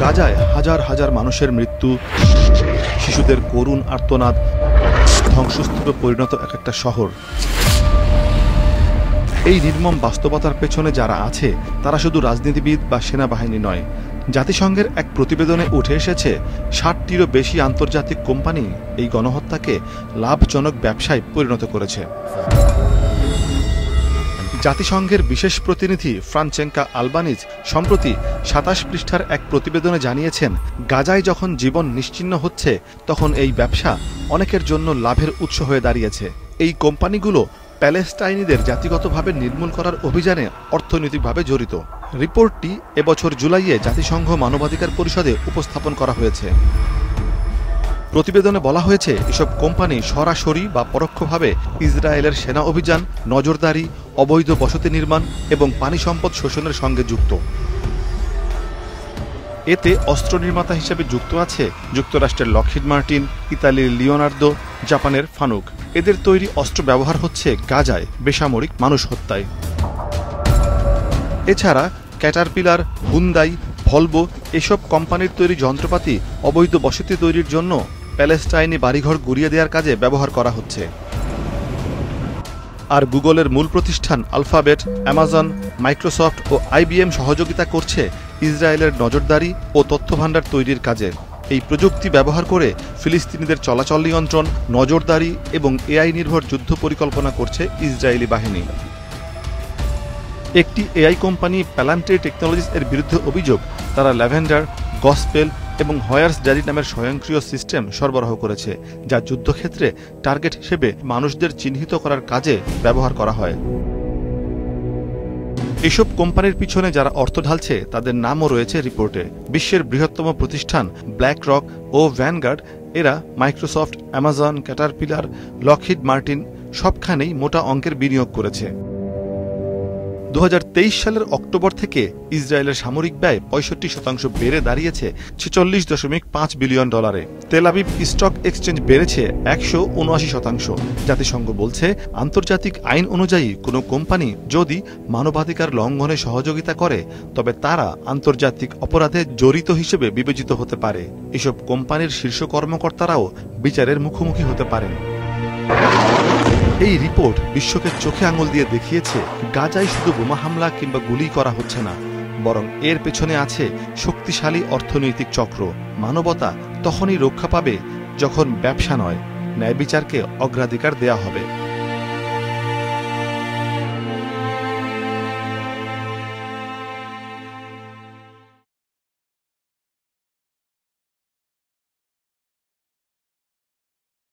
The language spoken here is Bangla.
গাজায় হাজার হাজার মানুষের মৃত্যু, শিশুদের করুণ আর্তনাদ, ধ্বংসস্তূপে পরিণত এক একটা শহর। এই নির্মম বাস্তবতার পেছনে যারা আছে তারা শুধু রাজনীতিবিদ বা সেনাবাহিনী নয়। জাতিসংঘের এক প্রতিবেদনে উঠে এসেছে ৬০টিরও বেশি আন্তর্জাতিক কোম্পানি এই গণহত্যাকে লাভজনক ব্যবসায় পরিণত করেছে। জাতিসংঘের বিশেষ প্রতিনিধি ফ্রানচেঙ্কা আলবানিজ সম্প্রতি ২৭ পৃষ্ঠার এক প্রতিবেদনে জানিয়েছেন, গাজায় যখন জীবন নিশ্চিহ্ন হচ্ছে তখন এই ব্যবসা অনেকের জন্য লাভের উৎস হয়ে দাঁড়িয়েছে। এই কোম্পানিগুলো প্যালেস্টাইনিদের জাতিগতভাবে নির্মূল করার অভিযানে অর্থনৈতিকভাবে জড়িত। রিপোর্টটি এবছর জুলাইয়ে জাতিসংঘ মানবাধিকার পরিষদে উপস্থাপন করা হয়েছে। প্রতিবেদনে বলা হয়েছে, এসব কোম্পানি সরাসরি বা পরোক্ষভাবে ইসরায়েলের সেনা অভিযান, নজরদারি, অবৈধ বসতি নির্মাণ এবং পানি সম্পদ শোষণের সঙ্গে যুক্ত। এতে অস্ত্র নির্মাতা হিসেবে যুক্ত আছে যুক্তরাষ্ট্রের লকহিড মার্টিন, ইতালির লিওনার্দো, জাপানের ফানুক। এদের তৈরি অস্ত্র ব্যবহার হচ্ছে গাজায় বেসামরিক মানুষ হত্যায়। এছাড়া ক্যাটারপিলার, হুন্দাই, ভলভো এসব কোম্পানির তৈরি যন্ত্রপাতি অবৈধ বসতি তৈরির জন্য প্যালেস্টাইনি বাড়িঘর গুড়িয়ে দেওয়ার কাজে ব্যবহার করা হচ্ছে। আর গুগলের মূল প্রতিষ্ঠান আলফাবেট, অ্যামাজন, মাইক্রোসফট ও IBM সহযোগিতা করছে ইসরায়েলের নজরদারি ও তথ্যভাণ্ডার তৈরির কাজে। এই প্রযুক্তি ব্যবহার করে ফিলিস্তিনিদের চলাচল নিয়ন্ত্রণ, নজরদারি এবং AI নির্ভর যুদ্ধ পরিকল্পনা করছে ইসরায়েলি বাহিনী। একটি AI কোম্পানি প্যালান্ট্রি টেকনোলজিস এর বিরুদ্ধে অভিযোগ, তারা ল্যাভেন্ডার, গসপেল এবং হয়ার্স ডায়েরি নামের স্বয়ংক্রিয় সিস্টেম সরবরাহ করেছে, যা যুদ্ধক্ষেত্রে টার্গেট হিসেবে মানুষদের চিহ্নিত করার কাজে ব্যবহার করা হয়। এসব কোম্পানির পিছনে যারা অর্থ ঢালছে তাদের নামও রয়েছে রিপোর্টে। বিশ্বের বৃহত্তম প্রতিষ্ঠান ব্ল্যাক রক ও ভ্যানগার্ড, এরা Microsoft, Amazon, Caterpillar, Lockheed Martin সবখানেই মোটা অঙ্কের বিনিয়োগ করেছে। ২০২৩ সালের অক্টোবর থেকে ইসরায়েলের সামরিক ব্যয় ৬৫% বেড়ে দাঁড়িয়েছে $৪৬.৫ billion. Tel Aviv stock exchange বেড়েছে ১৭৯%। জাতিসংঘ বলছে, আন্তর্জাতিক আইন অনুযায়ী কোনো কোম্পানি যদি মানবাধিকার লঙ্ঘনে সহযোগিতা করে তবে তারা আন্তর্জাতিক অপরাধে জড়িত হিসেবে বিবেচিত হতে পারে। এসব কোম্পানির শীর্ষ কর্মকর্তারাও বিচারের মুখোমুখি হতে পারেন। এই রিপোর্ট বিশ্বকে চোখে আঙুল দিয়ে দেখিয়েছে, গাজায় শুধু বোমা হামলা কিংবা গুলি করা হচ্ছে না, বরং এর পেছনে আছে শক্তিশালী অর্থনৈতিক চক্র। মানবতা তখনই রক্ষা পাবে যখন ব্যবসা নয়, ন্যায় বিচারকে অগ্রাধিকার দেয়া হবে।